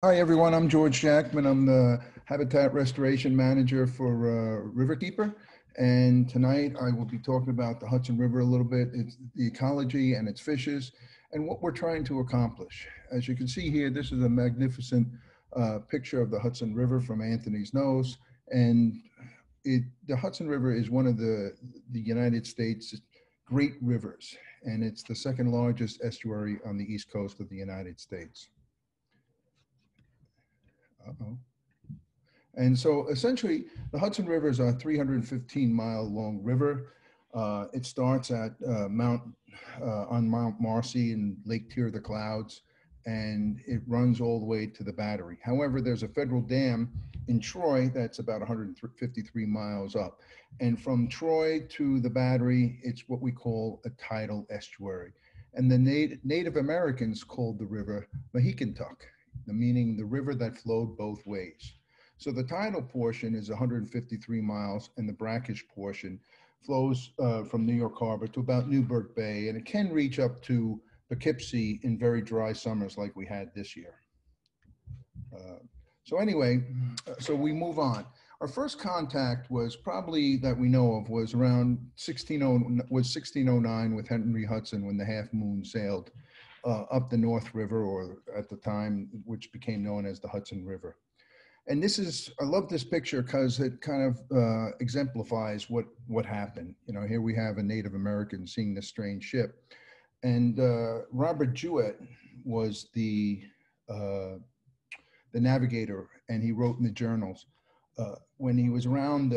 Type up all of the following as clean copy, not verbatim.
Hi, everyone. I'm George Jackman. I'm the Habitat Restoration Manager for Riverkeeper. And tonight I will be talking about the Hudson River a little bit, it's the ecology and its fishes, and what we're trying to accomplish. As you can see here, this is a magnificent picture of the Hudson River from Anthony's Nose. And the Hudson River is one of the United States' great rivers, and it's the second largest estuary on the east coast of the United States. Uh-oh. And so essentially, the Hudson River is a 315-mile long river. It starts at on Mount Marcy in Lake Tier of the Clouds, and it runs all the way to the Battery. However, there's a federal dam in Troy that's about 153 miles up. And from Troy to the Battery, it's what we call a tidal estuary. And the Native Americans called the river Mahicantuck, meaning the river that flowed both ways. So the tidal portion is 153 miles, and the brackish portion flows from New York Harbor to about Newburgh Bay, and it can reach up to Poughkeepsie in very dry summers like we had this year. So anyway, so we move on. Our first contact was probably that we know of was around 1609 with Henry Hudson when the Half Moon sailed up the North River, or at the time, which became known as the Hudson River. And this is, I love this picture because it kind of exemplifies what happened. You know, here we have a Native American seeing this strange ship. And Robert Jewett was the navigator, and he wrote in the journals when he was around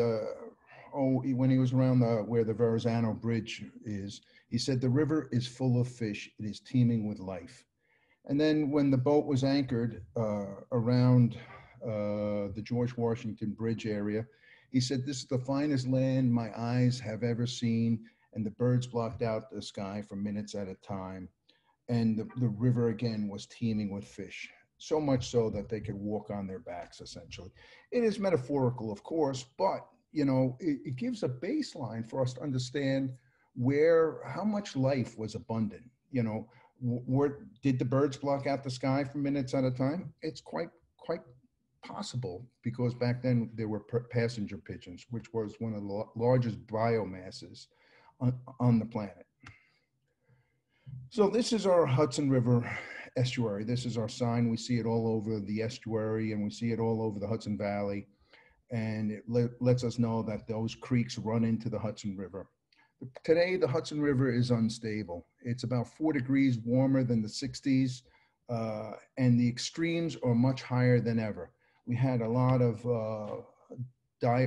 where the Verrazano Bridge is. He said, "The river is full of fish. It is teeming with life." And then when the boat was anchored around the George Washington Bridge area, he said, "This is the finest land my eyes have ever seen, and the birds blocked out the sky for minutes at a time. And the river again was teeming with fish, so much so that they could walk on their backs, essentially." It is metaphorical, of course, but you know, it gives a baseline for us to understand how much life was abundant. You know, did the birds block out the sky for minutes at a time? It's quite possible, because back then there were passenger pigeons, which was one of the largest biomasses on the planet. So this is our Hudson River estuary. This is our sign. We see it all over the estuary, and we see it all over the Hudson Valley. And it lets us know that those creeks run into the Hudson River. Today, the Hudson River is unstable. It's about 4 degrees warmer than the 60s, and the extremes are much higher than ever. We had a lot of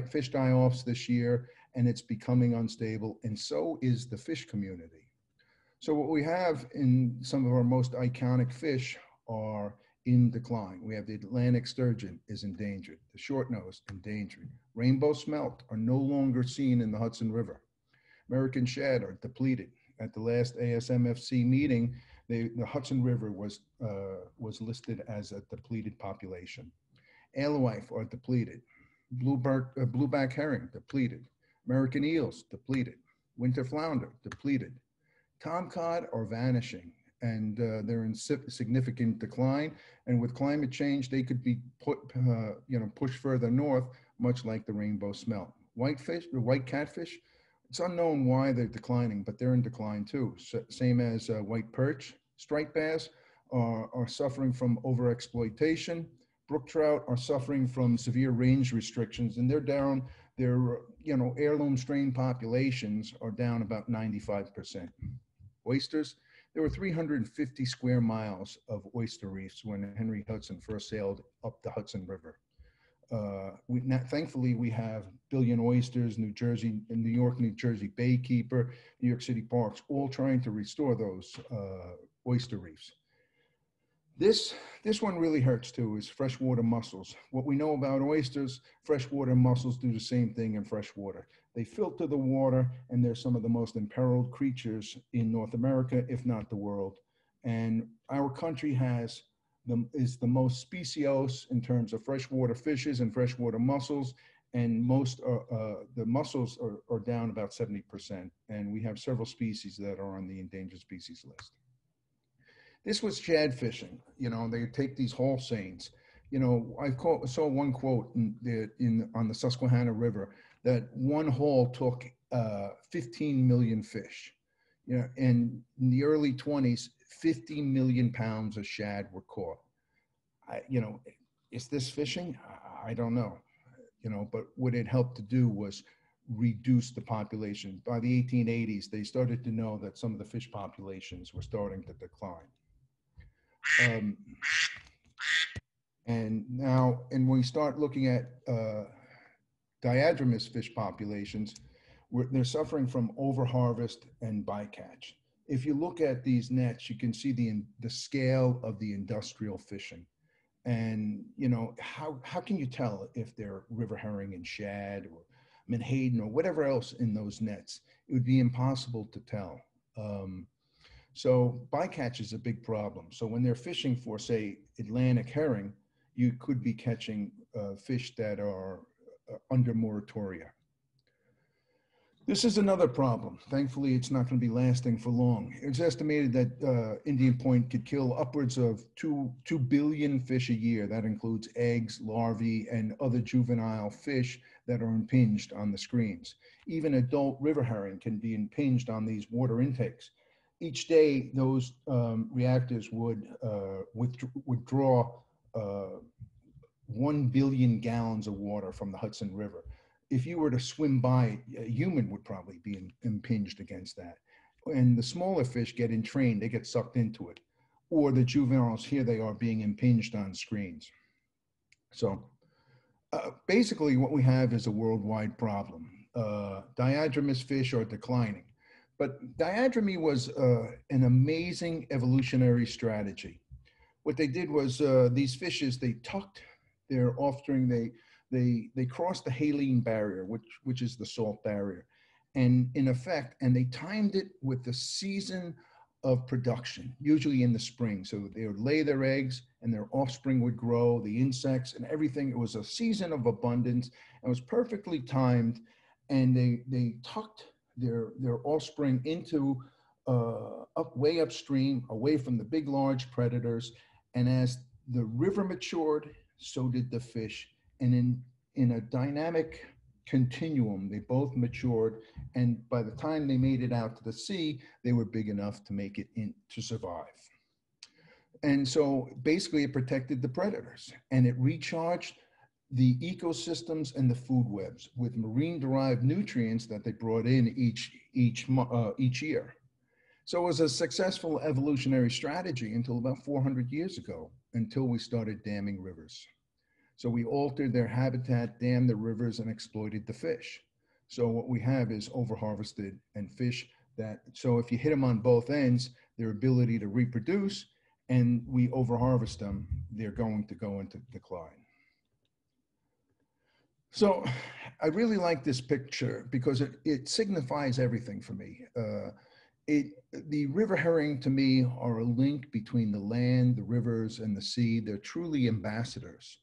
fish die-offs this year, and it's becoming unstable, and so is the fish community. So what we have in some of our most iconic fish are in decline. We have the Atlantic sturgeon is endangered, the short-nosed endangered. Rainbow smelt are no longer seen in the Hudson River. American shad are depleted. At the last ASMFC meeting, the Hudson River was listed as a depleted population. Alewife are depleted. Blueback herring, depleted. American eels, depleted. Winter flounder, depleted. Tomcod are vanishing, and they're in significant decline. And with climate change, they could be pushed further north, much like the rainbow smelt. Whitefish, the white catfish, it's unknown why they're declining, but they're in decline too. Same as white perch. Striped bass are suffering from overexploitation. Brook trout are suffering from severe range restrictions, and they're down. Their heirloom strain populations are down about 95%. Oysters, there were 350 square miles of oyster reefs when Henry Hudson first sailed up the Hudson River. Thankfully, we have Billion Oysters, New York, New Jersey Baykeeper, New York City Parks, all trying to restore those oyster reefs. This one really hurts too, is freshwater mussels. What we know about oysters, freshwater mussels do the same thing in freshwater. They filter the water, and they're some of the most imperiled creatures in North America, if not the world. And our country is the most speciose in terms of freshwater fishes and freshwater mussels, and the mussels are down about 70%, and we have several species that are on the endangered species list. This was shad fishing. You know, they take these haul seines, You know, saw one quote on the Susquehanna River that one haul took 15 million fish. You know, and in the early 20s, 50 million pounds of shad were caught. You know, is this fishing? I don't know. You know, but what it helped to do was reduce the population. By the 1880s, they started to know that some of the fish populations were starting to decline. And when we start looking at diadromous fish populations, they're suffering from overharvest and bycatch. If you look at these nets, you can see the scale of the industrial fishing. And, you know, how can you tell if they're river herring and shad or menhaden or whatever else in those nets? It would be impossible to tell. So bycatch is a big problem. So when they're fishing for, say, Atlantic herring, you could be catching fish that are under moratoria. This is another problem. Thankfully, it's not going to be lasting for long. It's estimated that Indian Point could kill upwards of 2 billion fish a year. That includes eggs, larvae, and other juvenile fish that are impinged on the screens. Even adult river herring can be impinged on these water intakes. Each day, those reactors would withdraw 1 billion gallons of water from the Hudson River. If you were to swim by, a human would probably be impinged against that. And the smaller fish get entrained, they get sucked into it. Or the juveniles, here they are being impinged on screens. So basically what we have is a worldwide problem. Diadromous fish are declining. But diadromy was an amazing evolutionary strategy. What they did was these fishes, they tucked their offspring, they crossed the haline barrier, which is the salt barrier, and in effect, and they timed it with the season of production, usually in the spring. So they would lay their eggs and their offspring would grow, the insects and everything. It was a season of abundance and was perfectly timed. And they tucked their offspring into way upstream, away from the big, large predators. And as the river matured, so did the fish. And in a dynamic continuum, they both matured. And by the time they made it out to the sea, they were big enough to make it in to survive. And so basically it protected the predators and it recharged the ecosystems and the food webs with marine derived nutrients that they brought in each year. So it was a successful evolutionary strategy until about 400 years ago, until we started damming rivers. So we altered their habitat, dammed the rivers, and exploited the fish. So what we have is overharvested and fish that, so if you hit them on both ends, their ability to reproduce, and we overharvest them, they're going to go into decline. So I really like this picture because it signifies everything for me. The river herring to me are a link between the land, the rivers, and the sea. They're truly ambassadors.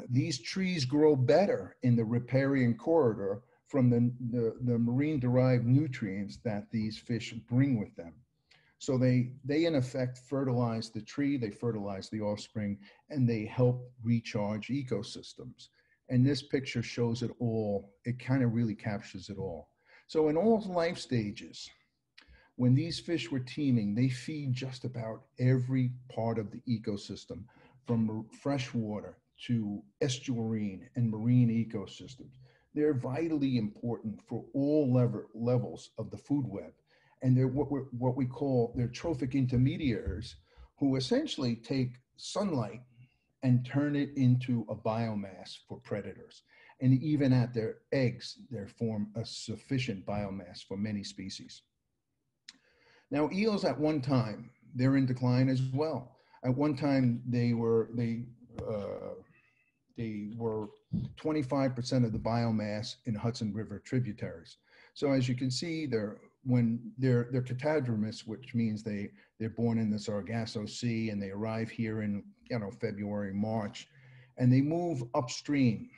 These trees grow better in the riparian corridor from the marine-derived nutrients that these fish bring with them. So they in effect fertilize the tree, they fertilize the offspring, and they help recharge ecosystems. And this picture shows it all. It kind of really captures it all. So in all life stages, when these fish were teeming, they feed just about every part of the ecosystem, from fresh water to estuarine and marine ecosystems. They're vitally important for all levels of the food web. And they're what we call, they're trophic intermediaries who essentially take sunlight and turn it into a biomass for predators. And even at their eggs, they form a sufficient biomass for many species. Now, eels at one time, they're in decline as well. At one time, they were 25% of the biomass in Hudson River tributaries. So as you can see, they're catadromous, which means they're born in the Sargasso Sea and they arrive here in February, March, and they move upstream,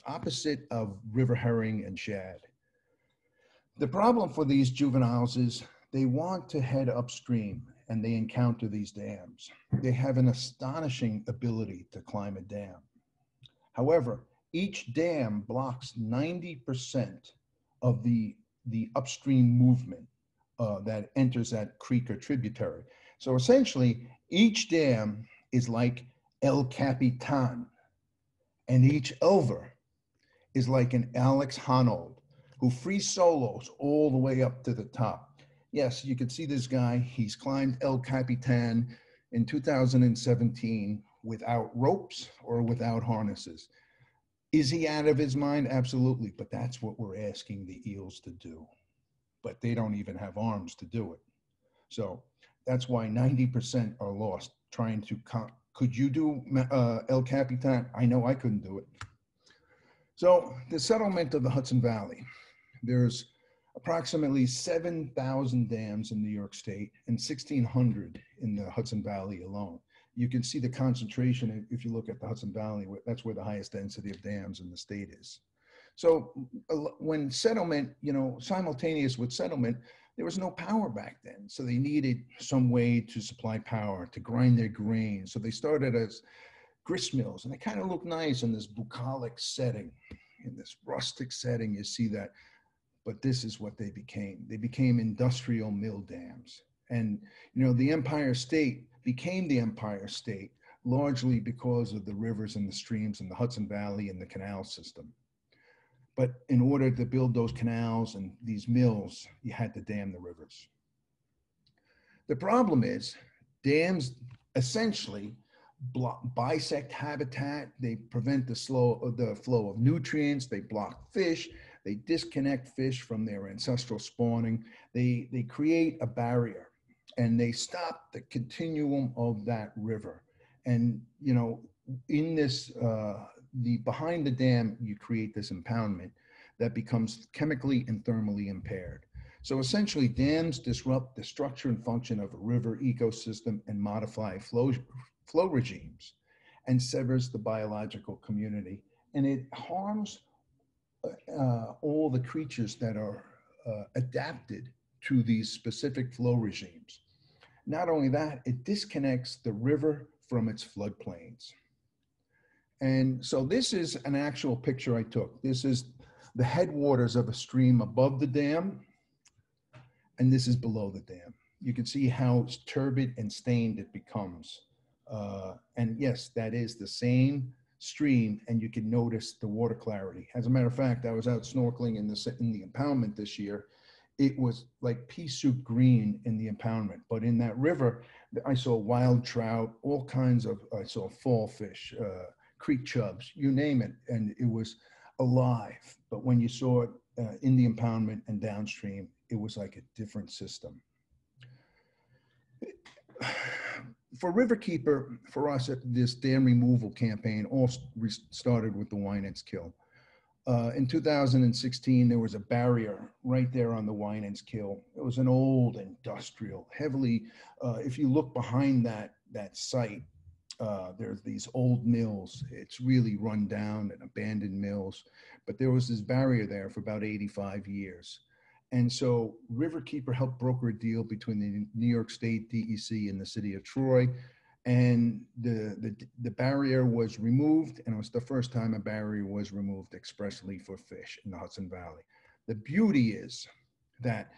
opposite of river herring and shad. The problem for these juveniles is they want to head upstream, and they encounter these dams. They have an astonishing ability to climb a dam. However, each dam blocks 90% of the upstream movement that enters that creek or tributary. So essentially, each dam is like El Capitan, and each elver is like an Alex Honnold who free solos all the way up to the top. Yes, you can see this guy. He's climbed El Capitan in 2017 without ropes or without harnesses. Is he out of his mind? Absolutely. But that's what we're asking the eels to do. But they don't even have arms to do it. So that's why 90% are lost trying to, could you do El Capitan? I know I couldn't do it. So the settlement of the Hudson Valley, there's approximately 7,000 dams in New York State and 1,600 in the Hudson Valley alone. You can see the concentration if you look at the Hudson Valley. That's where the highest density of dams in the state is. So when settlement, simultaneous with settlement, there was no power back then. So they needed some way to supply power, to grind their grain. So they started as grist mills, and they kind of look nice in this bucolic setting, in this rustic setting, you see that. But this is what they became. They became industrial mill dams. And, the Empire State became the Empire State largely because of the rivers and the streams in the Hudson Valley and the canal system. But in order to build those canals and these mills, you had to dam the rivers. The problem is dams essentially bisect habitat. They prevent the flow of nutrients. They block fish. They disconnect fish from their ancestral spawning. They create a barrier, and they stop the continuum of that river. And, in this, behind the dam, you create this impoundment that becomes chemically and thermally impaired. So essentially, dams disrupt the structure and function of a river ecosystem and modify flow regimes, and severs the biological community. And it harms all the creatures that are adapted to these specific flow regimes. Not only that, it disconnects the river from its floodplains. And so this is an actual picture I took. This is the headwaters of a stream above the dam, and this is below the dam. You can see how turbid and stained it becomes. And yes, that is the same stream, and you can notice the water clarity. As a matter of fact, I was out snorkeling in the impoundment this year. It was like pea soup green in the impoundment, but in that river, I saw wild trout, all kinds of, I saw fall fish, creek chubs, you name it, and it was alive. But when you saw it in the impoundment and downstream, it was like a different system. For Riverkeeper, for us, this dam removal campaign all started with the Wynants kill. In 2016, there was a barrier right there on the Wynants kill. It was an old industrial, heavily, if you look behind that site, there's these old mills. It's really run down and abandoned mills, but there was this barrier there for about 85 years. And so Riverkeeper helped broker a deal between the New York State DEC and the city of Troy. And the barrier was removed, and it was the first time a barrier was removed expressly for fish in the Hudson Valley. The beauty is that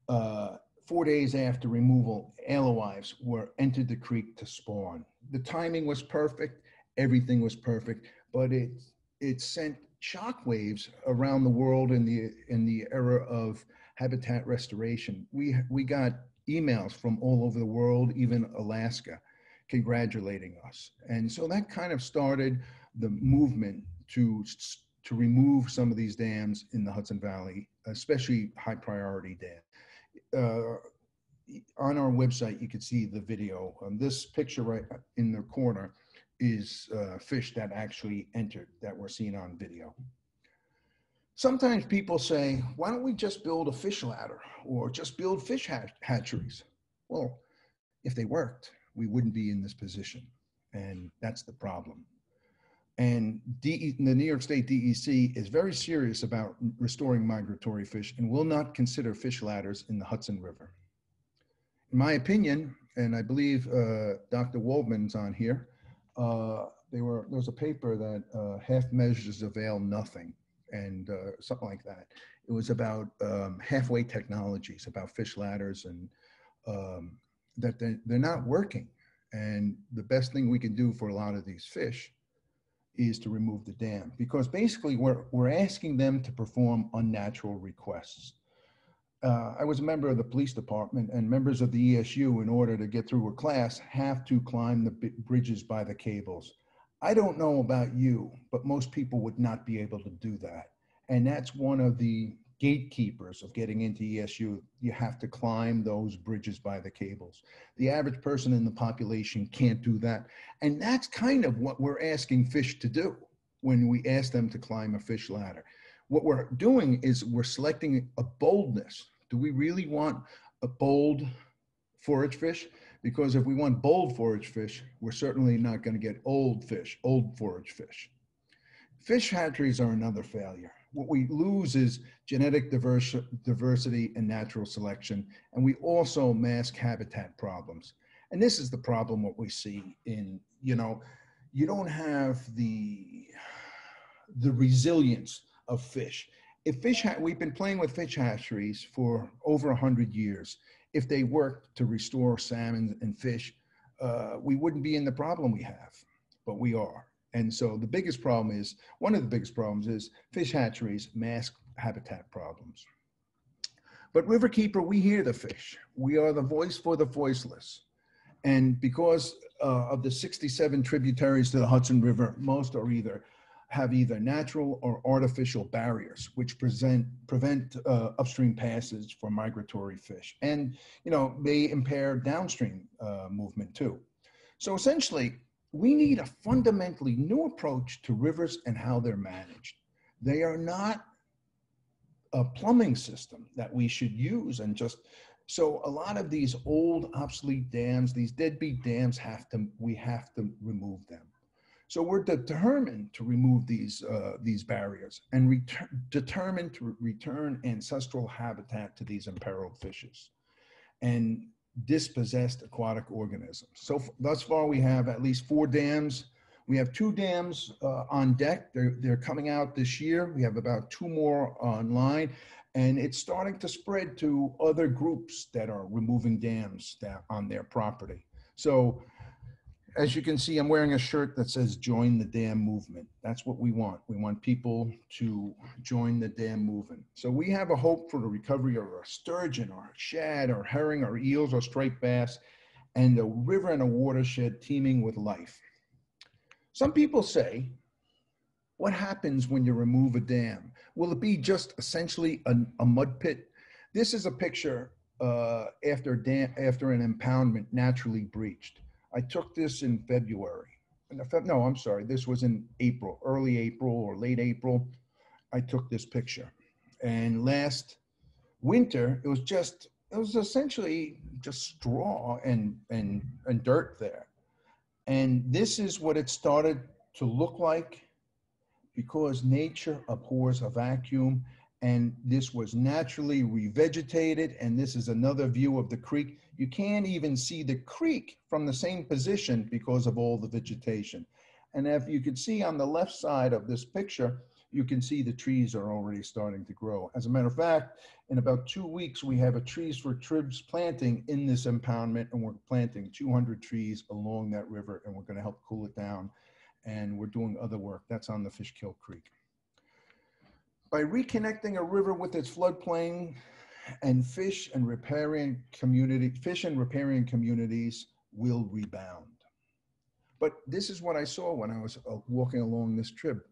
4 days after removal, alewives were entered the creek to spawn. The timing was perfect, everything was perfect, but it sent shockwaves around the world in the era of habitat restoration. We got emails from all over the world, even Alaska, congratulating us. And so that kind of started the movement to remove some of these dams in the Hudson Valley, especially high priority dams. On our website, you can see the video. This picture right in the corner is fish that actually entered that were seen on video. Sometimes people say, why don't we just build a fish ladder or just build fish hatcheries? Well, if they worked, we wouldn't be in this position. And that's the problem. And the New York State DEC is very serious about restoring migratory fish and will not consider fish ladders in the Hudson River. In my opinion, and I believe Dr. Waldman's on here. There was a paper that half measures avail nothing, and something like that. It was about halfway technologies, about fish ladders, and that they're not working. And the best thing we can do for a lot of these fish is to remove the dam, because basically we're asking them to perform unnatural requests. I was a member of the police department, and members of the ESU, in order to get through a class, have to climb the bridges by the cables. I don't know about you, but most people would not be able to do that. And that's one of the gatekeepers of getting into ESU. You have to climb those bridges by the cables. The average person in the population can't do that. And that's kind of what we're asking fish to do when we ask them to climb a fish ladder. What we're doing is we're selecting a boldness. Do we really want a bold forage fish? Because if we want bold forage fish, we're certainly not going to get old fish, old forage fish. Fish hatcheries are another failure. What we lose is genetic diversity and natural selection, and we also mask habitat problems. And this is the problem what we see in, you don't have the resilience of fish. If we've been playing with fish hatcheries for over 100 years. If they worked to restore salmon and fish, we wouldn't be in the problem we have, but we are. And so one of the biggest problems is fish hatcheries mask habitat problems. But Riverkeeper, we hear the fish. We are the voice for the voiceless. And because of the 67 tributaries to the Hudson River, most have either natural or artificial barriers, which prevent upstream passage for migratory fish, and may impair downstream movement too. So essentially, we need a fundamentally new approach to rivers and how they're managed. They are not a plumbing system that we should use and just. So a lot of these old obsolete dams, these deadbeat dams, we have to remove them. So we're determined to remove these barriers and determined to return ancestral habitat to these imperiled fishes and dispossessed aquatic organisms. So thus far, we have at least 4 dams. We have 2 dams on deck. They're coming out this year. We have about 2 more online, and it's starting to spread to other groups that are removing dams on their property. So as you can see, I'm wearing a shirt that says join the dam movement. That's what we want. We want people to join the dam movement. So we have a hope for the recovery of our sturgeon, our shad, our herring, our eels, our striped bass, and a river and a watershed teeming with life. Some people say, what happens when you remove a dam? Will it be just essentially a mud pit? This is a picture after an impoundment naturally breached. I took this in February. No, I'm sorry. This was in April, early April or late April. I took this picture. And last winter, it was essentially just straw and dirt there. And this is what it started to look like, because nature abhors a vacuum. And this was naturally revegetated. And this is another view of the creek. You can't even see the creek from the same position because of all the vegetation. And if you could see on the left side of this picture, you can see the trees are already starting to grow. As a matter of fact, in about 2 weeks, we have a Trees for Tribs planting in this impoundment, and we're planting 200 trees along that river, and we're going to help cool it down. And we're doing other work. That's on the Fishkill Creek. By reconnecting a river with its floodplain, and fish and riparian communities will rebound. But this is what I saw when I was walking along this trip.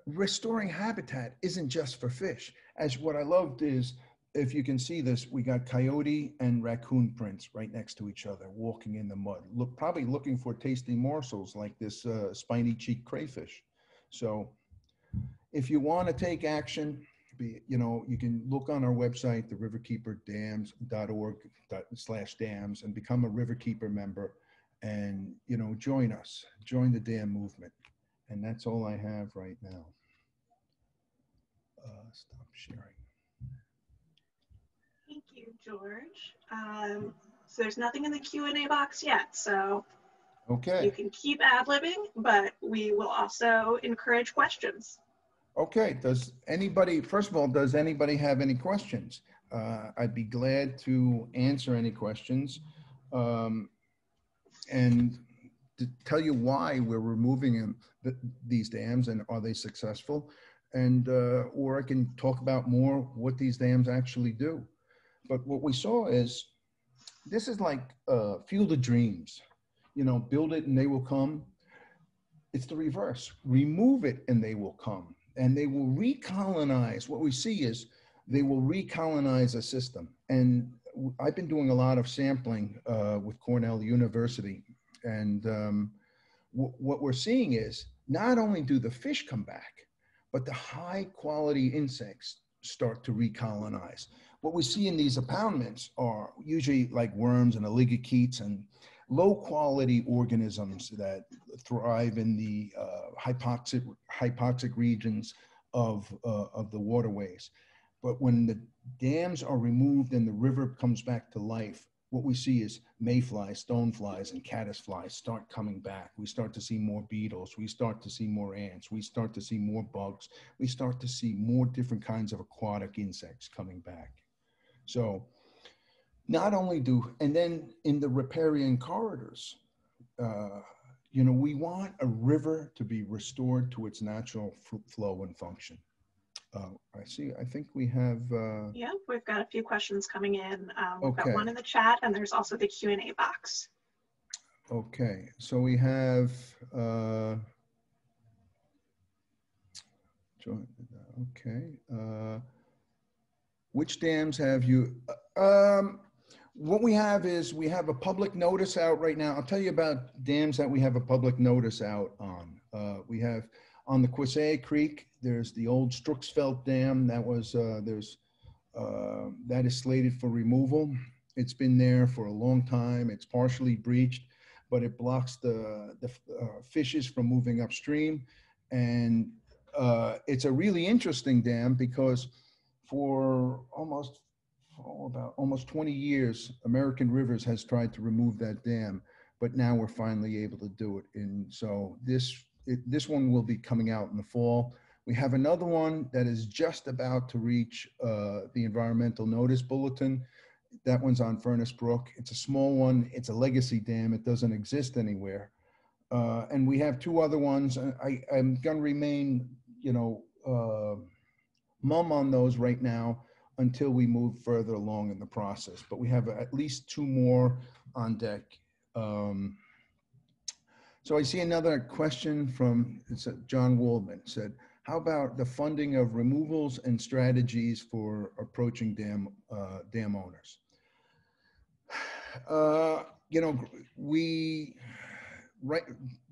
Restoring habitat isn't just for fish. As what I loved is, if you can see this, we got coyote and raccoon prints right next to each other, walking in the mud, probably looking for tasty morsels like this spiny cheek crayfish. So if you want to take action, you can look on our website, the riverkeeperdams.org/dams, and become a Riverkeeper member, and join us, join the dam movement. And that's all I have right now. Stop sharing. you, George. So there's nothing in the Q&A box yet, so Okay. you can keep ad-libbing, but we will also encourage questions. Okay. Does anybody, first of all, does anybody have any questions? I'd be glad to answer any questions and to tell you why we're removing these dams and are they successful? And, or I can talk about more what these dams actually do. But what we saw is, this is like Field of Dreams, you know, build it and they will come. It's the reverse. Remove it and they will come. And they will recolonize. What we see is they will recolonize a system. And I've been doing a lot of sampling with Cornell University. And what we're seeing is not only do the fish come back, but the high quality insects start to recolonize. What we see in these impoundments are usually like worms and oligochaetes and low quality organisms that thrive in the hypoxic regions of the waterways. But when the dams are removed and the river comes back to life, what we see is mayflies, stoneflies, and caddisflies start coming back. We start to see more beetles. We start to see more ants. We start to see more bugs. We start to see more different kinds of aquatic insects coming back. So not only do, and then in the riparian corridors, you know, we want a river to be restored to its natural flow and function. I think we have. Yeah, we've got a few questions coming in. We've Okay. got one in the chat, and there's also the Q&A box. Okay, so we have. Okay. Which dams have you? What we have is we have a public notice out right now. I'll tell you about dams that we have a public notice out on. We have on the Quisay Creek, there's the old Struxfeld Dam that was, that is slated for removal. It's been there for a long time. It's partially breached, but it blocks the fishes from moving upstream. And it's a really interesting dam because for almost 20 years, American Rivers has tried to remove that dam, but now we're finally able to do it. And so this one will be coming out in the fall. We have another one that is just about to reach the environmental notice bulletin. That one's on Furnace Brook. It's a small one. It's a legacy dam. It doesn't exist anywhere. And we have two other ones. I'm going to remain, you know, mum on those right now until we move further along in the process. But we have at least two more on deck. So I see another question from John Waldman said, how about the funding of removals and strategies for approaching dam owners? You know,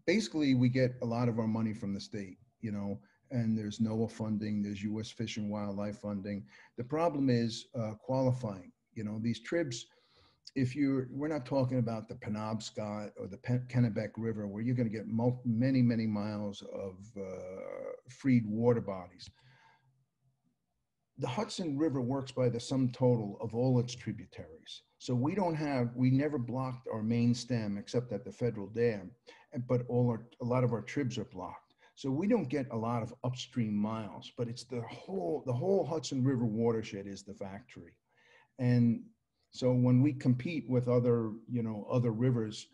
basically we get a lot of our money from the state, you know, and there's NOAA funding, there's U.S. Fish and Wildlife funding. The problem is qualifying. You know, these tribs, we're not talking about the Penobscot or the Kennebec River where you're going to get many, many miles of freed water bodies. The Hudson River works by the sum total of all its tributaries. So we never blocked our main stem except at the federal dam, but a lot of our tribs are blocked. So we don't get a lot of upstream miles, but it's the whole Hudson River watershed is the factory. And so when we compete with other rivers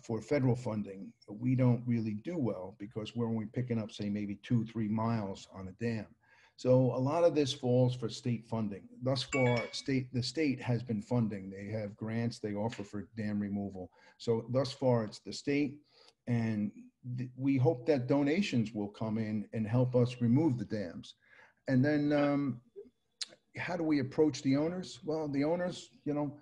for federal funding, we don't really do well because we're only picking up, say, maybe 2-3 miles on a dam. So a lot of this falls for state funding. Thus far, the state has been funding. They have grants they offer for dam removal. So thus far, it's the state, and we hope that donations will come in and help us remove the dams. And then how do we approach the owners? Well, the owners, you know,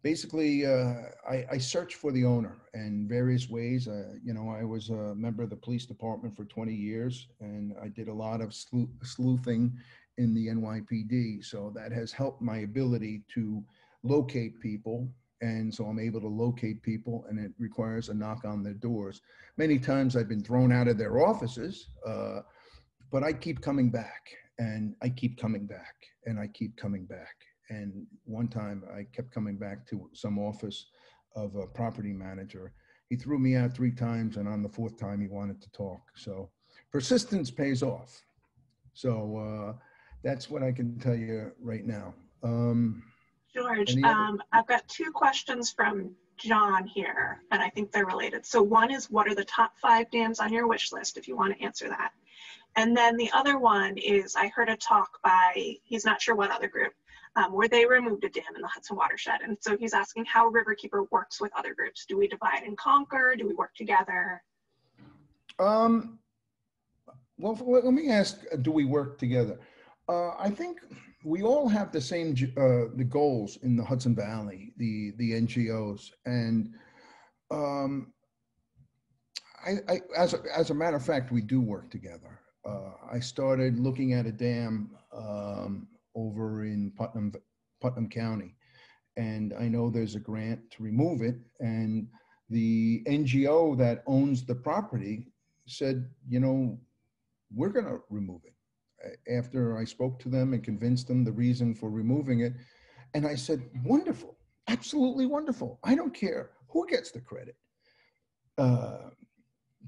basically, I search for the owner in various ways. You know, I was a member of the police department for 20 years, and I did a lot of sleuthing in the NYPD. So that has helped my ability to locate people. And so I'm able to locate people, and it requires a knock on their doors. Many times I've been thrown out of their offices, but I keep coming back, and I keep coming back, and I keep coming back. And one time I kept coming back to some office of a property manager. He threw me out 3 times, and on the 4th time he wanted to talk. So persistence pays off. So that's what I can tell you right now. George, Any other? I've got 2 questions from John here, and I think they're related. So one is, what are the top 5 dams on your wish list, if you want to answer that? And then the other one is, I heard a talk by, he's not sure what other group, where they removed a dam in the Hudson watershed. And so he's asking how Riverkeeper works with other groups. Do we divide and conquer? Do we work together? Well, let me ask, do we work together? I think we all have the same the goals in the Hudson Valley, the NGOs, and as a matter of fact, we do work together. I started looking at a dam over in Putnam County, and I know there's a grant to remove it, and the NGO that owns the property said, you know, we're going to remove it. After I spoke to them and convinced them the reason for removing it, and I said, wonderful, absolutely wonderful. I don't care who gets the credit.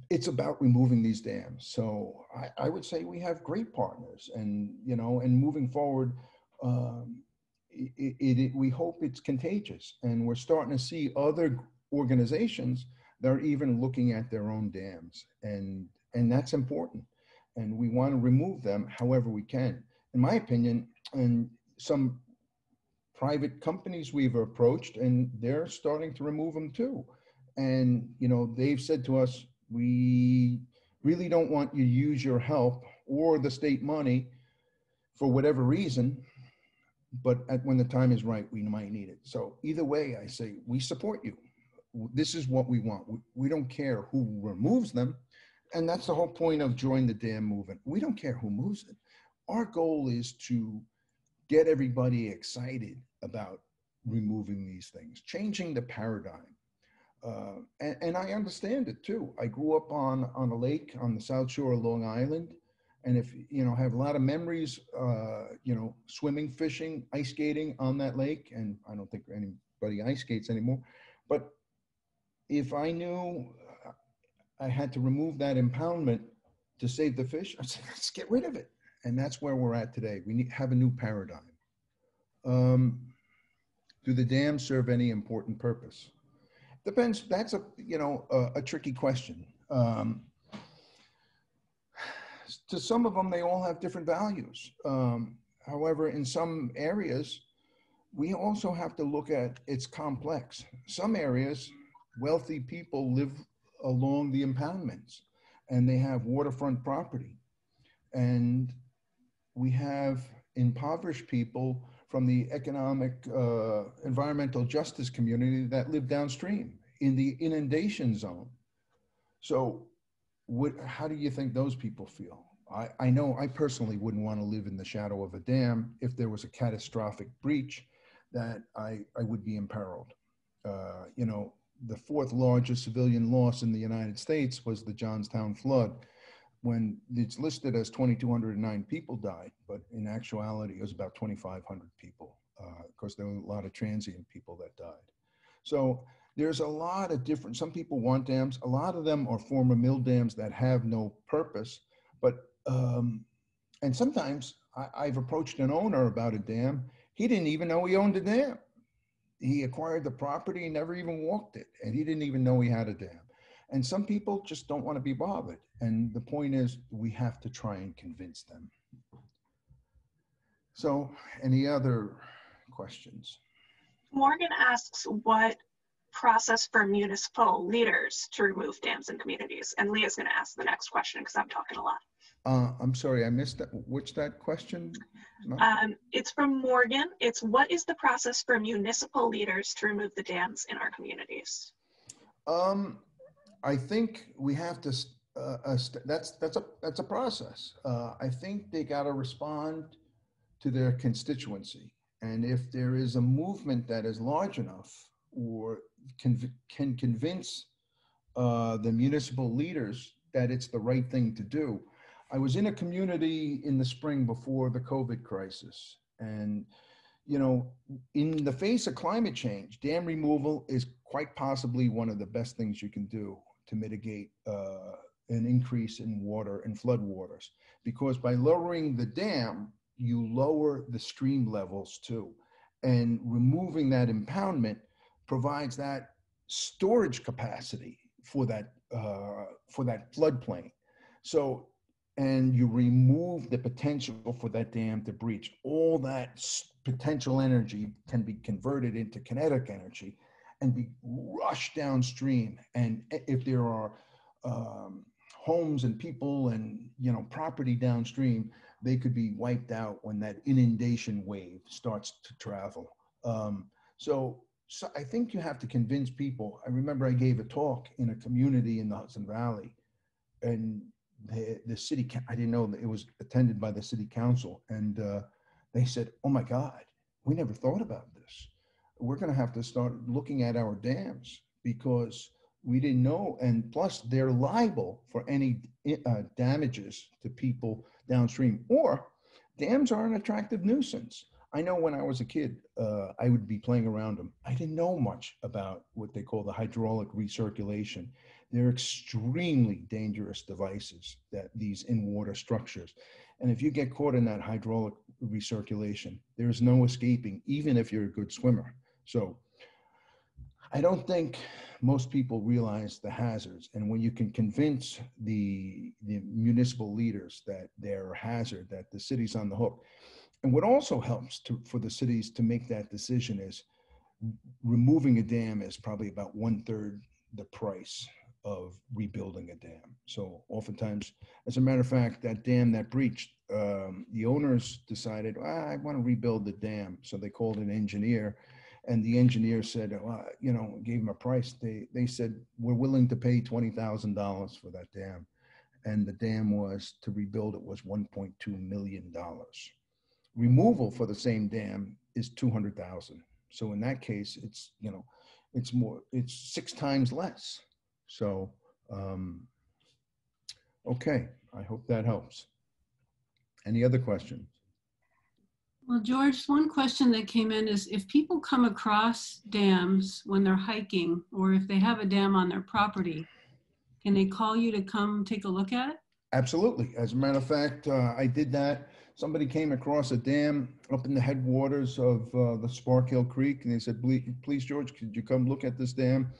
It's about removing these dams. So I would say we have great partners, and you know, and moving forward, we hope it's contagious, and we're starting to see other organizations that are even looking at their own dams, and that's important. And we want to remove them however we can. In my opinion, and some private companies we've approached, and they're starting to remove them too. And you know, they've said to us, we really don't want you to use your help or the state money for whatever reason, but when the time is right, we might need it. So either way, I say, we support you. This is what we want. We don't care who removes them. And that's the whole point of Join the Dam movement. We don't care who moves it. Our goal is to get everybody excited about removing these things, changing the paradigm. And I understand it too. I grew up on a lake on the South Shore of Long Island. And if, you know, I have a lot of memories, you know, swimming, fishing, ice skating on that lake. And I don't think anybody ice skates anymore. But if I knew I had to remove that impoundment to save the fish, I said, let's get rid of it. And that's where we're at today. We have a new paradigm. Do the dams serve any important purpose? Depends. That's a tricky question. To some of them, they all have different values. However, in some areas, we also have to look at it's complex. Some areas, wealthy people live along the impoundments, and they have waterfront property. And we have impoverished people from the economic environmental justice community that live downstream in the inundation zone. So how do you think those people feel? I know I personally wouldn't want to live in the shadow of a dam. If there was a catastrophic breach, that I would be imperiled. You know, the 4th largest civilian loss in the United States was the Johnstown flood, when it's listed as 2,209 people died, but in actuality, it was about 2,500 people, because there were a lot of transient people that died. So there's a lot of different, some people want dams. A lot of them are former mill dams that have no purpose, but, and sometimes I've approached an owner about a dam. He didn't even know he owned a dam. He acquired the property, never even walked it, and he didn't even know he had a dam. And some people just don't want to be bothered. And the point is, we have to try and convince them. So, any other questions? Morgan asks, what process for municipal leaders to remove dams in communities? And Leah's going to ask the next question because I'm talking a lot. I'm sorry, I missed that. Which that question? It's from Morgan. It's, what is the process for municipal leaders to remove the dams in our communities? I think we have to. That's a process. I think they got to respond to their constituency, and if there is a movement that is large enough or can convince the municipal leaders that it's the right thing to do. I was in a community in the spring before the COVID crisis, and you know, in the face of climate change, dam removal is quite possibly one of the best things you can do to mitigate an increase in water and flood waters. Because by lowering the dam, you lower the stream levels too. And removing that impoundment provides that storage capacity for that floodplain. So, and you remove the potential for that dam to breach. All that potential energy can be converted into kinetic energy and be rushed downstream. And if there are homes and people and property downstream, they could be wiped out when that inundation wave starts to travel. So I think you have to convince people. I remember I gave a talk in a community in the Hudson Valley, and the city, I didn't know that it was attended by the city council. And they said, oh my God, we never thought about this. We're going to have to start looking at our dams because we didn't know. And plus they're liable for any damages to people downstream, or dams are an attractive nuisance. I know when I was a kid, I would be playing around them. I didn't know much about what they call the hydraulic recirculation. They're extremely dangerous devices, that these in-water structures. And if you get caught in that hydraulic recirculation, there's no escaping, even if you're a good swimmer. So I don't think most people realize the hazards. And when you can convince the municipal leaders that they're a hazard, that the city's on the hook. And what also helps for the cities to make that decision is removing a dam is probably about 1/3 the price of rebuilding a dam. So oftentimes, as a matter of fact, that dam that breached, the owners decided, I want to rebuild the dam. So they called an engineer, and the engineer said, gave them a price. They said, we're willing to pay $20,000 for that dam. And the dam was, to rebuild it was $1.2 million. Removal for the same dam is 200,000. So in that case, it's 6 times less. So, okay, I hope that helps. Any other questions? Well, George, one question that came in is if people come across dams when they're hiking, or if they have a dam on their property, can they call you to come take a look at it? Absolutely. As a matter of fact, I did that. Somebody came across a dam up in the headwaters of the Sparkhill Creek, and they said, please, George, could you come look at this dam?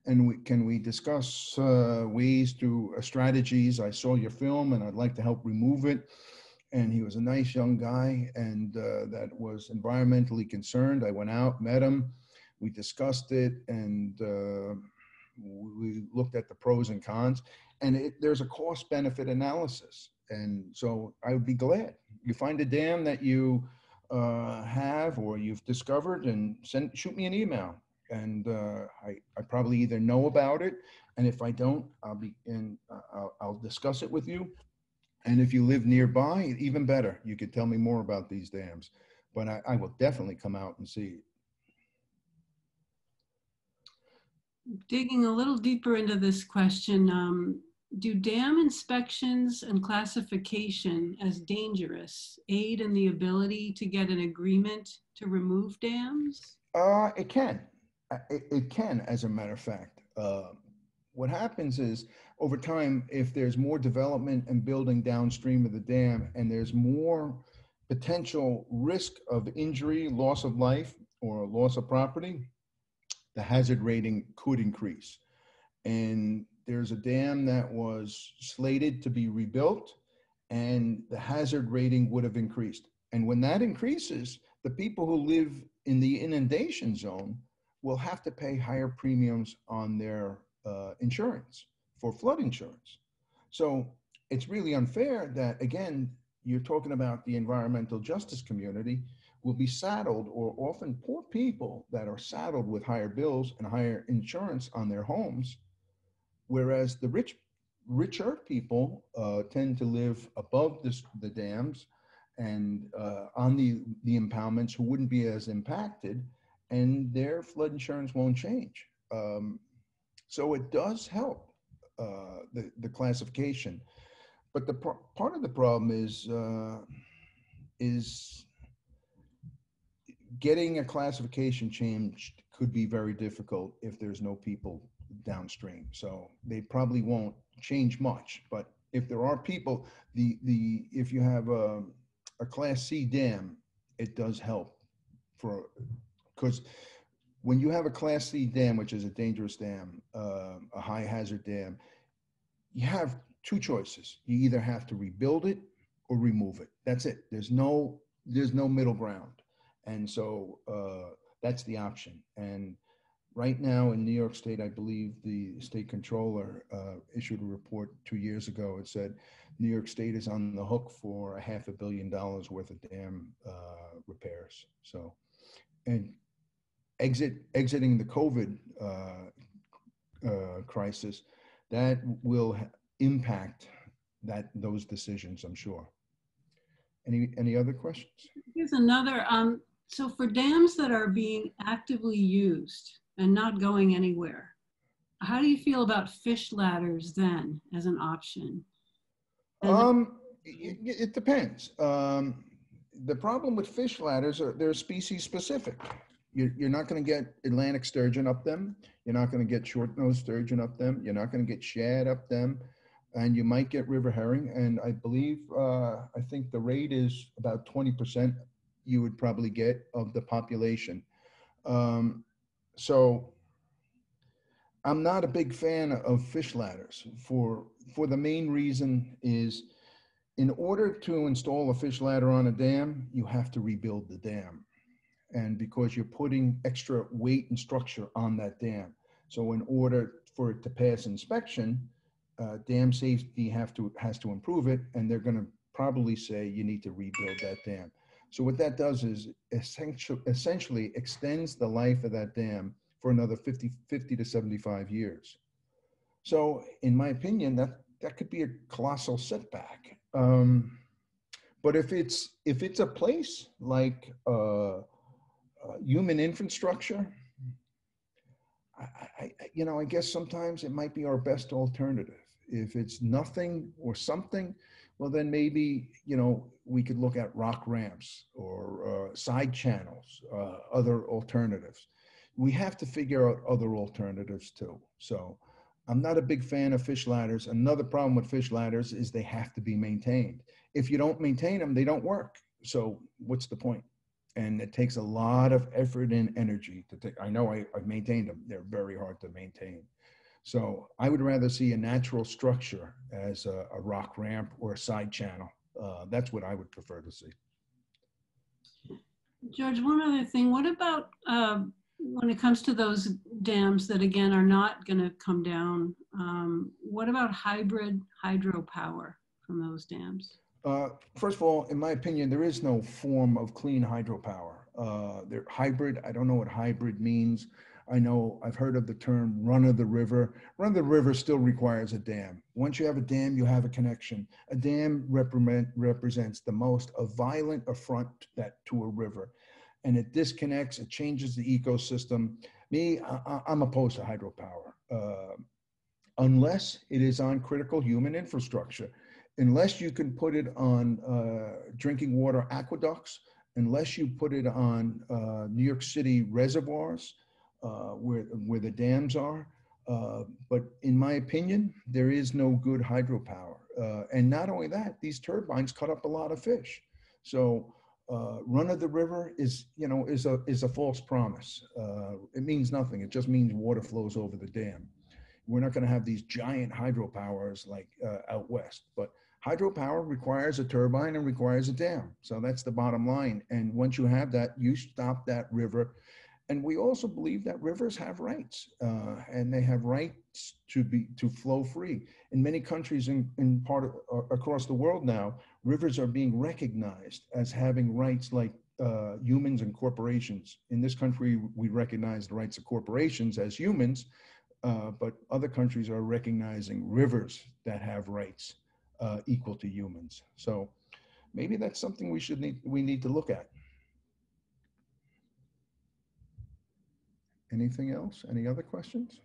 And can we discuss ways to strategies? I saw your film and I'd like to help remove it. And he was a nice young guy and that was environmentally concerned. I went out, met him, we discussed it, and we looked at the pros and cons. And there's a cost benefit analysis. And so I would be glad. You find a dam that you have or you've discovered, and shoot me an email. And I probably either know about it, and if I don't, I'll discuss it with you. And if you live nearby, even better, you could tell me more about these dams. But I will definitely come out and see it. Digging a little deeper into this question, do dam inspections and classification as dangerous aid in the ability to get an agreement to remove dams? It can. It can, as a matter of fact. What happens is, over time, if there's more development and building downstream of the dam, and there's more potential risk of injury, loss of life, or loss of property, the hazard rating could increase. And there's a dam that was slated to be rebuilt, and the hazard rating would have increased. And when that increases, the people who live in the inundation zone will have to pay higher premiums on their insurance, for flood insurance. So it's really unfair that, again, you're talking about the environmental justice community will be saddled, or often poor people that are saddled with higher bills and higher insurance on their homes, whereas the richer people tend to live above the dams and on the impoundments, who wouldn't be as impacted, and their flood insurance won't change. So it does help the classification, but the part of the problem is getting a classification changed could be very difficult if there's no people downstream. So they probably won't change much. But if there are people, if you have a Class C dam, it does help for, because when you have a Class C dam, which is a dangerous dam, a high hazard dam, you have two choices. You either have to rebuild it or remove it. That's it. There's no middle ground. And so that's the option. And right now in New York State, I believe the state controller issued a report 2 years ago. It said New York State is on the hook for $500 million worth of dam repairs. So, and exiting the COVID crisis, that will impact those decisions, I'm sure. Any other questions? Here's another. So for dams that are being actively used and not going anywhere, how do you feel about fish ladders then as an option? It depends. The problem with fish ladders are they're species specific. You're not going to get Atlantic sturgeon up them. You're not going to get short-nosed sturgeon up them. You're not going to get shad up them. And you might get river herring. And I believe, I think the rate is about 20% you would probably get of the population. So I'm not a big fan of fish ladders for the main reason is in order to install a fish ladder on a dam, you have to rebuild the dam. And because you're putting extra weight and structure on that dam. So in order for it to pass inspection, dam safety has to improve it, and they're going to probably say you need to rebuild that dam. So what that does is essentially extends the life of that dam for another 50 to 75 years. So in my opinion, that could be a colossal setback. But if it's a place like human infrastructure, I guess sometimes it might be our best alternative. If it's nothing or something, well, then maybe, we could look at rock ramps or side channels, other alternatives. We have to figure out other alternatives too. So I'm not a big fan of fish ladders. Another problem with fish ladders is they have to be maintained. If you don't maintain them, they don't work. So what's the point? And it takes a lot of effort and energy to take. I know I've maintained them. They're very hard to maintain. So I would rather see a natural structure as a rock ramp or a side channel. That's what I would prefer to see. George, one other thing. What about when it comes to those dams that, again, are not going to come down? What about hybrid hydropower from those dams? First of all, in my opinion, there is no form of clean hydropower. They're hybrid. I don't know what hybrid means. I know I've heard of the term run of the river. Run of the river still requires a dam. Once you have a dam, you have a connection. A dam represents the most violent affront to a river. And it disconnects, it changes the ecosystem. I'm opposed to hydropower. Unless it is on critical human infrastructure. Unless you can put it on drinking water aqueducts, unless you put it on New York City reservoirs where the dams are. But in my opinion, there is no good hydropower. And not only that, these turbines cut up a lot of fish. So run of the river is a false promise. It means nothing. It just means water flows over the dam. We're not going to have these giant hydropowers like out west, but hydropower requires a turbine and requires a dam. So that's the bottom line. And once you have that, you stop that river. And we also believe that rivers have rights, and they have rights to flow free. In many countries across the world now, rivers are being recognized as having rights like humans and corporations. In this country, we recognize the rights of corporations as humans. But other countries are recognizing rivers that have rights equal to humans. So maybe that's something we need to look at. Anything else? Any other questions?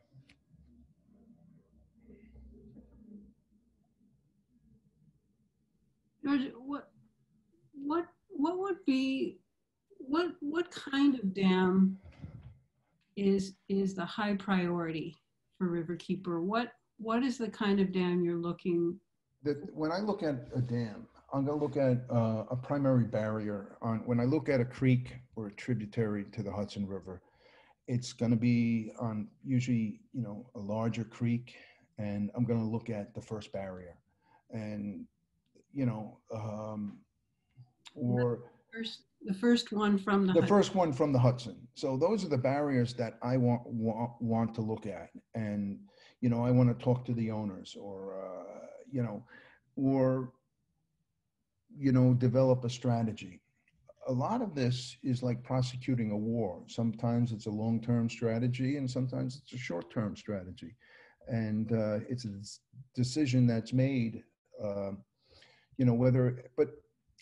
George, what what kind of dam is the high priority for Riverkeeper? What is the kind of dam you're looking? When I look at a dam, I'm going to look at a primary barrier. When I look at a creek or a tributary to the Hudson River, it's going to be on usually, a larger creek, and I'm going to look at the first barrier, and or The first one from the the Hudson. first one from the Hudson. So those are the barriers that I want to look at, and I want to talk to the owners, or develop a strategy. A lot of this is like prosecuting a war. Sometimes it's a long-term strategy, and sometimes it's a short-term strategy, and it's a decision that's made. But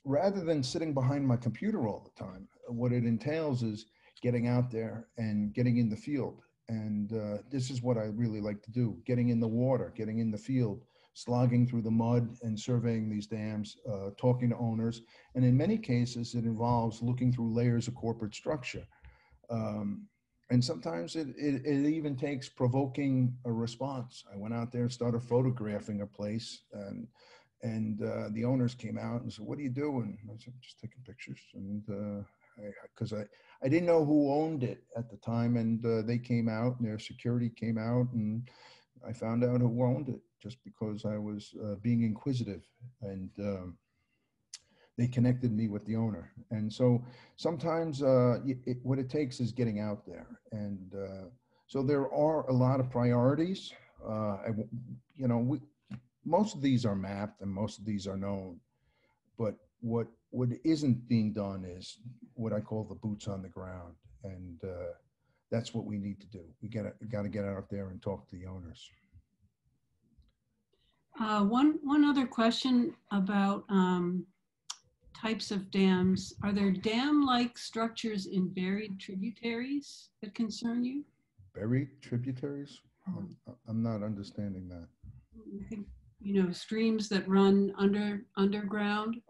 rather than sitting behind my computer all the time, what it entails is getting out there and getting in the field. And this is what I really like to do: getting in the water, getting in the field, slogging through the mud and surveying these dams, talking to owners. And in many cases, it involves looking through layers of corporate structure. And sometimes it even takes provoking a response. I went out there and started photographing a place, and the owners came out and said, "What are you doing?" I said, "Just taking pictures." And because I didn't know who owned it at the time, and they came out, and their security came out, and I found out who owned it just because I was being inquisitive, and they connected me with the owner. And so sometimes what it takes is getting out there. And so there are a lot of priorities. Most of these are mapped and most of these are known, but what isn't being done is what I call the boots on the ground. And that's what we need to do. We got to get out there and talk to the owners. One other question about types of dams. Are there dam-like structures in buried tributaries that concern you? Buried tributaries? I'm not understanding that. I think, streams that run underground.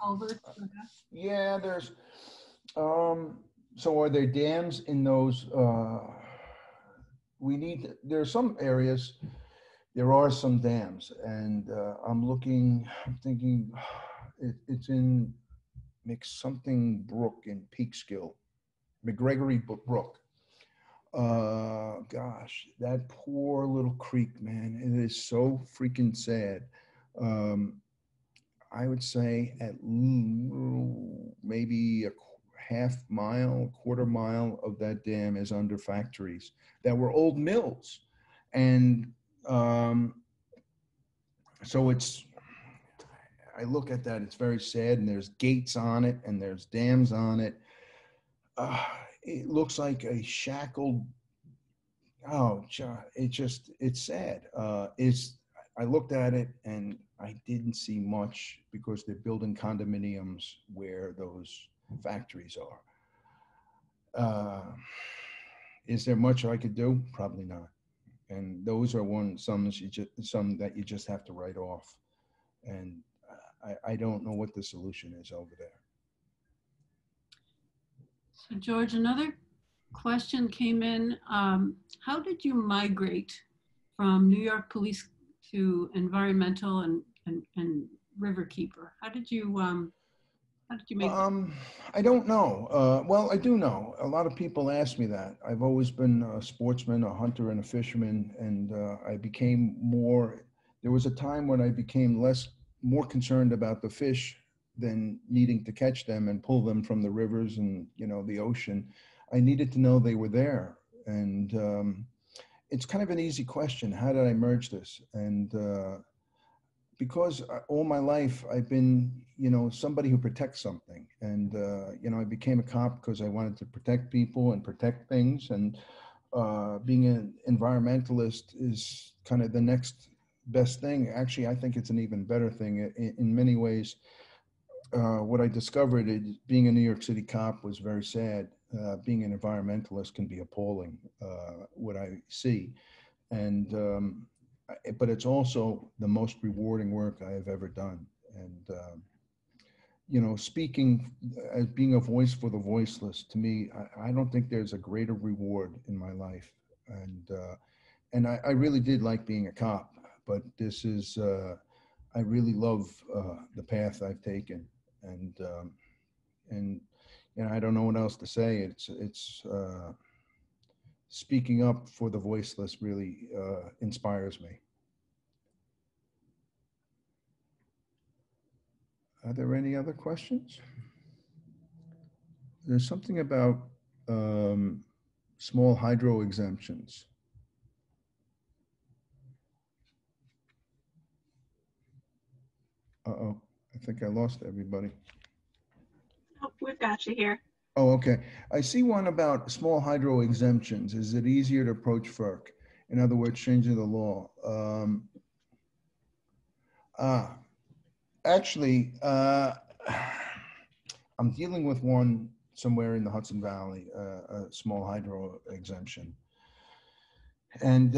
Culverts, perhaps? Yeah, there's, so are there dams in those, there are some areas, there are some dams, and I'm thinking it's in something Brook in Peekskill, McGregory Brook. Gosh, that poor little creek, man. It is so freaking sad. I would say at maybe a half mile, quarter mile of that dam is under factories that were old mills. And so I look at that, it's very sad, and there's gates on it and there's dams on it. It looks like a shackled, it's sad. I looked at it and I didn't see much because they're building condominiums where those factories are. Is there much I could do? Probably not. And those are some that you just have to write off. And I don't know what the solution is over there. So George, another question came in. How did you migrate from New York Police to environmental and Riverkeeper? How did you make that? I don't know. Well, I do know. A lot of people ask me that. I've always been a sportsman, a hunter, and a fisherman, and I became more. There was a time when I became more concerned about the fish than needing to catch them and pull them from the rivers and the ocean. I needed to know they were there, and it's kind of an easy question. How did I merge this? And because all my life I've been, somebody who protects something. And, I became a cop because I wanted to protect people and protect things. And being an environmentalist is kind of the next best thing. Actually, I think it's an even better thing in many ways. What I discovered is being a New York City cop was very sad. Being an environmentalist can be appalling, what I see. And, but it's also the most rewarding work I have ever done. And you know, speaking as being a voice for the voiceless, to me, I don't think there's a greater reward in my life. And I really did like being a cop, but this is, I really love the path I've taken. And you know, I don't know what else to say. It's speaking up for the voiceless really inspires me. Are there any other questions? There's something about small hydro exemptions. Uh-oh, I think I lost everybody. Oh, we've got you here. Oh, okay. I see one about small hydro exemptions. Is it easier to approach FERC? In other words, changing the law. Actually, I'm dealing with one somewhere in the Hudson Valley, a small hydro exemption. And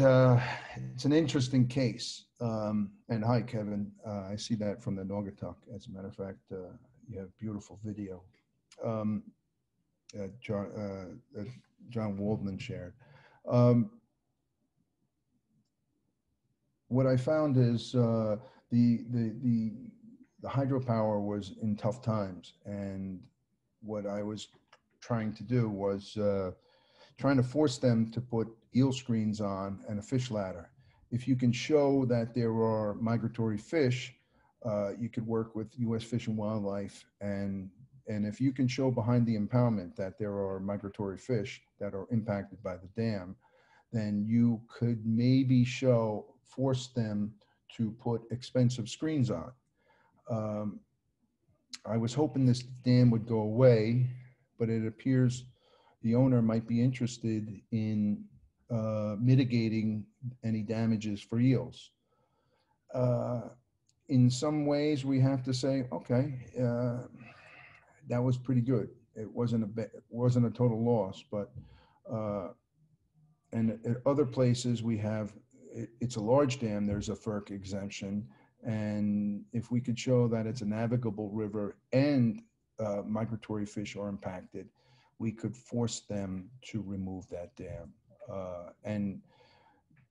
it's an interesting case. And hi, Kevin. I see that from the Naugatuck. As a matter of fact, you have beautiful video. John Waldman shared. What I found is the hydropower was in tough times, and what I was trying to do was trying to force them to put eel screens on and a fish ladder. If you can show that there are migratory fish, you could work with U.S. Fish and Wildlife, and if you can show behind the impoundment that there are migratory fish that are impacted by the dam, then you could maybe force them to put expensive screens on. I was hoping this dam would go away, but it appears the owner might be interested in mitigating any damages for eels. In some ways, we have to say, okay, that was pretty good. It wasn't a total loss, but and at other places we have, it's a large dam, there's a FERC exemption, and if we could show that it's a navigable river and migratory fish are impacted, we could force them to remove that dam. And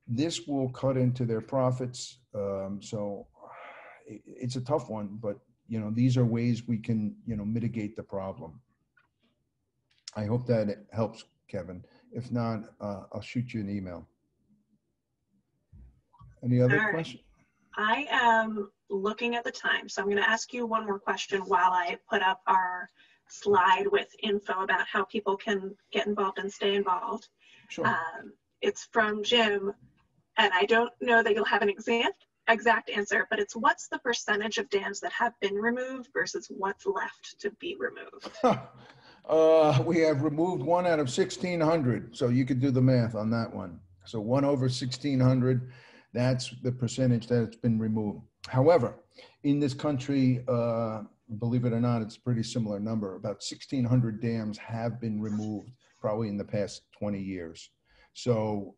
this will cut into their profits. So it's a tough one, but you know, these are ways we can, you know, mitigate the problem. I hope that it helps, Kevin. If not, I'll shoot you an email. Any other questions? I am looking at the time, so I'm going to ask you one more question while I put up our slide with info about how people can get involved and stay involved. Sure. It's from Jim, and I don't know that you'll have an exact answer, but it's what's the percentage of dams that have been removed versus what's left to be removed? We have removed 1 out of 1,600, so you could do the math on that one. So 1 over 1,600, that's the percentage that's been removed. However, in this country, believe it or not, it's a pretty similar number. About 1,600 dams have been removed probably in the past 20 years. So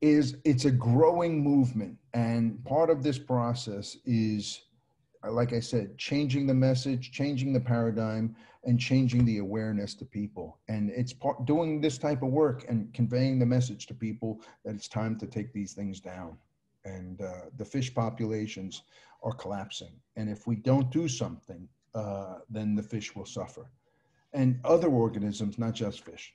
it's a growing movement, and part of this process is, like I said, changing the message, changing the paradigm, and changing the awareness to people. And it's doing this type of work and conveying the message to people that it's time to take these things down. And the fish populations are collapsing. And if we don't do something, then the fish will suffer. And other organisms, not just fish.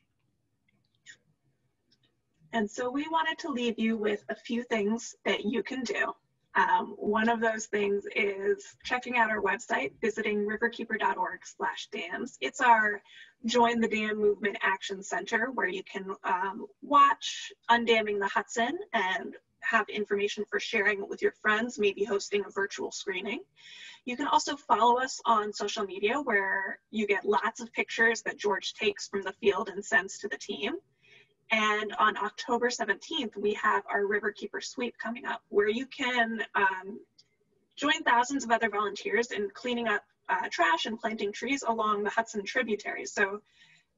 And so we wanted to leave you with a few things that you can do. One of those things is checking out our website, visiting riverkeeper.org/dams. It's our Join the Dam Movement Action Center, where you can watch Undamming the Hudson and have information for sharing it with your friends, maybe hosting a virtual screening. You can also follow us on social media, where you get lots of pictures that George takes from the field and sends to the team. And on October 17th, we have our Riverkeeper sweep coming up, where you can join thousands of other volunteers in cleaning up trash and planting trees along the Hudson Tributaries. So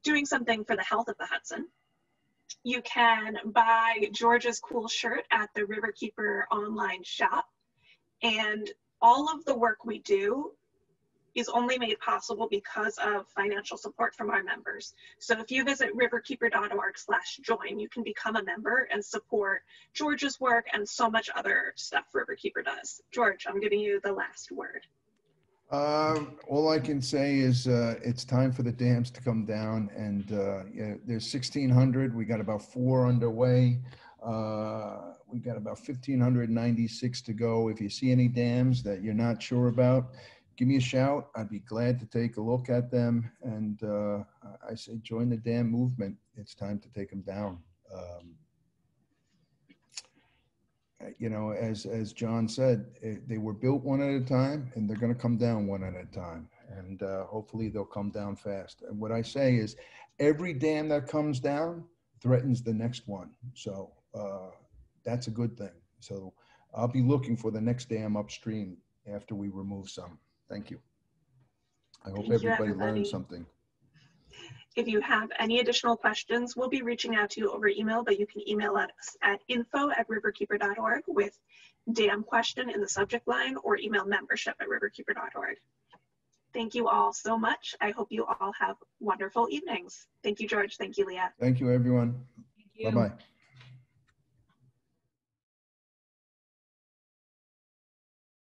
doing something for the health of the Hudson. You can buy George's cool shirt at the Riverkeeper online shop. And all of the work we do is only made possible because of financial support from our members. So if you visit riverkeeper.org/join, you can become a member and support George's work and so much other stuff Riverkeeper does. George, I'm giving you the last word. All I can say is it's time for the dams to come down, and yeah, there's 1,600. We got about 4 underway. We got about 1,596 to go. If you see any dams that you're not sure about, give me a shout. I'd be glad to take a look at them. And I say join the dam movement. It's time to take them down. You know, as John said, they were built one at a time, and they're going to come down one at a time. And hopefully they'll come down fast. And what I say is every dam that comes down threatens the next one. So that's a good thing. So I'll be looking for the next dam upstream after we remove some. Thank you. I hope everybody learned something. If you have any additional questions, we'll be reaching out to you over email, but you can email us at info@riverkeeper.org with dam question in the subject line, or email membership@riverkeeper.org. Thank you all so much. I hope you all have wonderful evenings. Thank you, George. Thank you, Leah. Thank you, everyone. Thank you. Bye-bye.